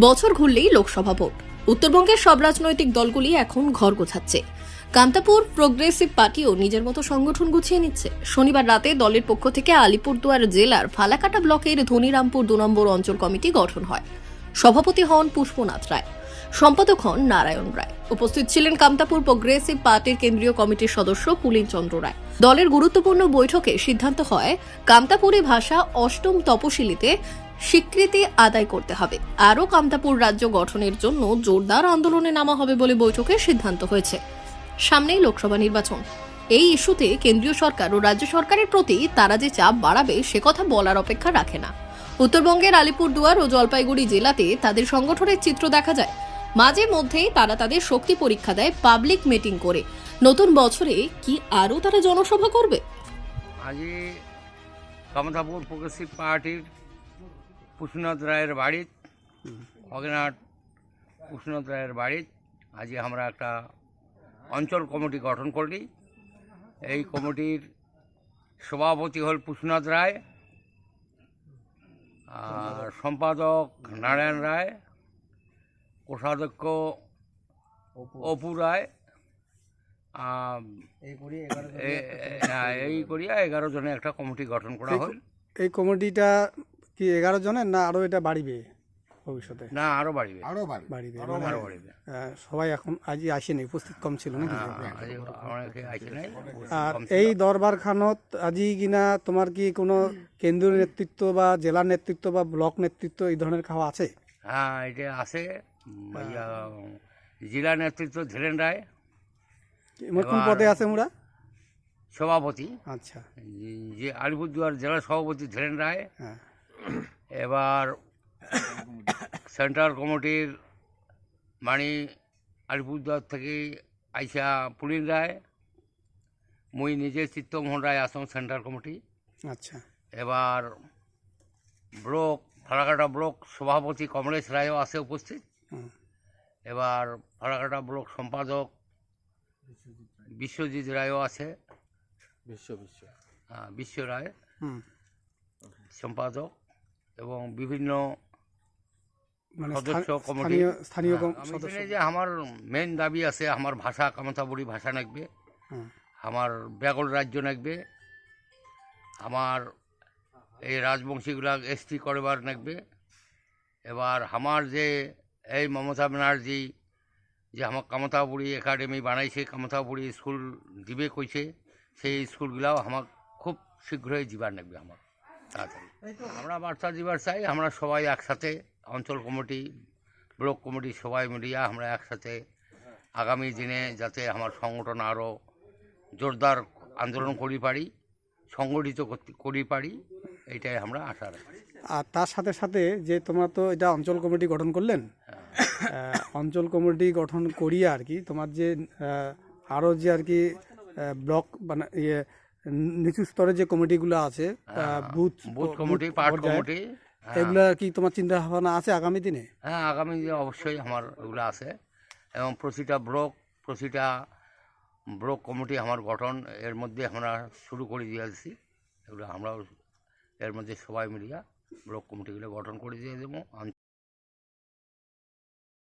বছর ঘুরলেই লোকসভা ভোট। উত্তরবঙ্গের সব রাজনৈতিক দলগুলি এখন ঘর গোছাচ্ছে। কামতাপুর প্রোগ্রেসিভ পার্টিও নিজের মতো সংগঠন গুছিয়ে নিচ্ছে। শনিবার রাতে দলের পক্ষ থেকে আলিপুরদুয়ার জেলার ফালাকাটা ব্লকের ধনিরামপুর 2 নম্বর অঞ্চল কমিটি গঠন হয়। সভাপতি হন পুষ্পনাথ রায়, সম্পাদক হন নারায়ণ রায়। উপস্থিত ছিলেন কামতাপুর প্রোগ্রেসিভ পার্টির কেন্দ্রীয় কমিটির সদস্য পুলিন চন্দ্র রায়। দলের গুরুত্বপূর্ণ বৈঠকে সিদ্ধান্ত হয় কামতাপুরি ভাষা 8ম তপশিলিতে স্বীকৃতি আদায় করতে হবে। আরও কামতাপুর রাজ্য গঠনের জন্য জোরদার আন্দোলনে নামা হবে বলে বৈঠকে সিদ্ধান্ত হয়েছে। সামনেই লোকসভা নির্বাচন। এই ইস্যুতে কেন্দ্রীয় সরকার ও রাজ্য সরকারের প্রতি তারা যে চাপ বাড়াবে সে কথা বলার অপেক্ষা রাখে না। উত্তরবঙ্গের আলিপুরদুয়ার ও জলপাইগুড়ি জেলাতে তাদের সংগঠনের চিত্র দেখা যায়। মাঝে মধ্যেই তারা তাদের শক্তি পরীক্ষা দেয় পাবলিক মিটিং করে। নতুন বছরে কি আরও তারা জনসভা করবে? আজি কামতাপুর প্রোগ্রেসিভ পার্টির পুষ্পনাথ রায়ের বাড়িত অগেনাট পুষ্পনাথ রায়ের বাড়িত আজি আমরা একটা অঞ্চল কমিটি গঠন করলি। এই কমিটির সভাপতি হল পুষ্পনাথ রায়, আর সম্পাদক নারায়ণ রায়, কোষাধ্যক্ষ অপু রায়। এই করিয়া 11 জনের একটা কমিটি গঠন করা হল। এই কমিটিটা কি 11 জনের না আরো এটা বাড়িবে ভবিষ্যতে? না, আরো বাড়িবে। বাড়িবে আরো বাড়িবে। সবাই এখন আজই আসেনি, উপস্থিত কম ছিল নাকি? অনেকে আসে নাই। আর এই দরবারখানত আজি কিনা তোমার কি কোনো কেন্দ্রীয় নেতৃত্ব বা জেলা নেতৃত্ব বা ব্লক নেতৃত্ব এই ধরনের খাওয়া আছে? হ্যাঁ, এটা আছে। জেলা নেতৃত্ব ধীরেন রায়, কোন পদে আছে মোরা? সভাপতি। আচ্ছা, যে আলিপুরদুয়ার জেলা সভাপতি ধীরেন রায়। হ্যাঁ। এবার সেন্ট্রাল কমিটির মানে আলিপুরদুয়ার থেকে আইসা পুলিন রায়, মুই নিজে চিত্তমোহন রায় আসম সেন্ট্রাল কমিটি। আচ্ছা, এবার ব্লক ফালাকাটা ব্লক সভাপতি কমলেশ রায়ও আছে উপস্থিত। হুম। এবার ফালাকাটা ব্লক সম্পাদক বিশ্বজিৎ রায়ও আছে। বিশ্ব রায় হুম। সম্পাদক এবং বিভিন্ন মানে সদস্য কমিটি। স্থানীয় সদস্য যে আমার মেন দাবি আছে, আমার ভাষা কামতাপুরি ভাষা নাকবে, আমার বেগল রাজ্য নাকবে, আমার এই রাজবংশীগুলা এসটি করবার নাকবে। এবার আমার যে এই মমতা ব্যানার্জি যে আমার কামতাপুরি একাডেমি বানাইছে, কামতাপুরি স্কুল দিবে কইছে, সেই স্কুলগুলাও আমার খুব শীঘ্রই দিবার নাকবে আমার তাড়াতাড়ি। আমরা বার্তা দিবার চাই, আমরা সবাই একসাথে অঞ্চল কমিটি ব্লক কমিটি সবাই মিলিয়া আমরা একসাথে আগামী দিনে যাতে আমার সংগঠন আরও জোরদার আন্দোলন করি পারি, সংগঠিত করি পারি, এইটাই আমরা আশা রাখি। আর তার সাথে সাথে যে তোমরা তো এটা অঞ্চল কমিটি গঠন করলেন, অঞ্চল কমিটি গঠন করিয়া আর কি তোমার যে আরও যে আর কি ব্লক মানে নিচু স্তরে যে কমিটিগুলো আছে, বুথ কমিটি, পার্ট কমিটি, এগুলা কি তোমার চিন্তা ভাবনা আছে আগামী দিনে? হ্যাঁ, আগামী দিনে অবশ্যই আমার এগুলো আছে এবং প্রতিটা ব্লক কমিটি আমার গঠন এর মধ্যে আমরা শুরু করে দিয়েছি। এগুলো আমরাও এর মধ্যে সবাই মিলিয়া ব্লক কমিটিগুলো গঠন করে দিয়ে দেবো।